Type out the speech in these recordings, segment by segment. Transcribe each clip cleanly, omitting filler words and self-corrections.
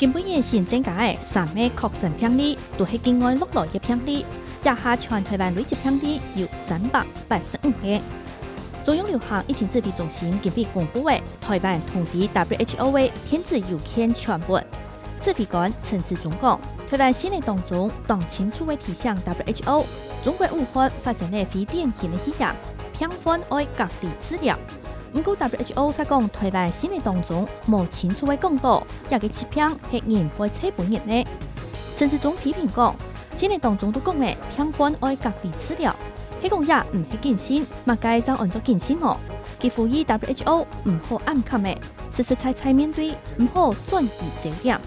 今本日新增加的3枚确诊病例，都是境外落来的病例，也下全台湾累计病例有385个。中央流行疫情指挥中心今日公布的台湾通知 WHO 的天子邮件全文，指挥官陈时中讲，台湾新的当中，当清楚的提醒 WHO， 中国武汉发生的非典型的肺炎，偏方爱隔离治疗。不过 WHO 才讲，台湾新的当中无清楚的讲到，也个疾病是人会测本人的。陈时中批评讲，新的当中都讲的偏方爱隔离治疗。迄讲也唔係謹慎，嘛該怎按做謹慎哦？佢呼籲 WHO 唔好暗崁的，實實在在面對，唔好轉移焦點。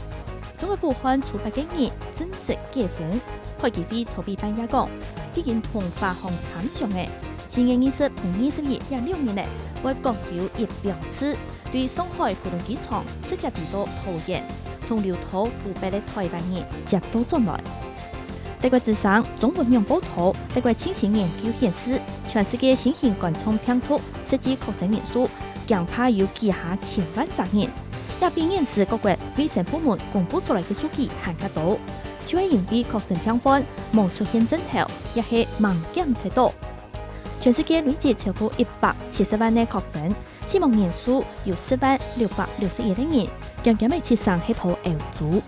中國武漢初8日正式解封，開記會籌備辦也講，已經同華航參詳的新嘅20同21也6年咧，為國有亦表示對上海浦東機場直接遇到桃園同留土湖北的台灣人接到進來。德國之聲中文網報道，德國最新研究顯示，全世界新型冠狀病毒實際確診人數恐怕有幾下千萬人，也比現時各國衛生部門公布出來嘅數據還較多。就係因為確診病患冇出現症頭，也係盲檢測到。全世界累計超過170萬嘅確診，死亡人數有4萬661人，漸漸地切上一頭歐洲。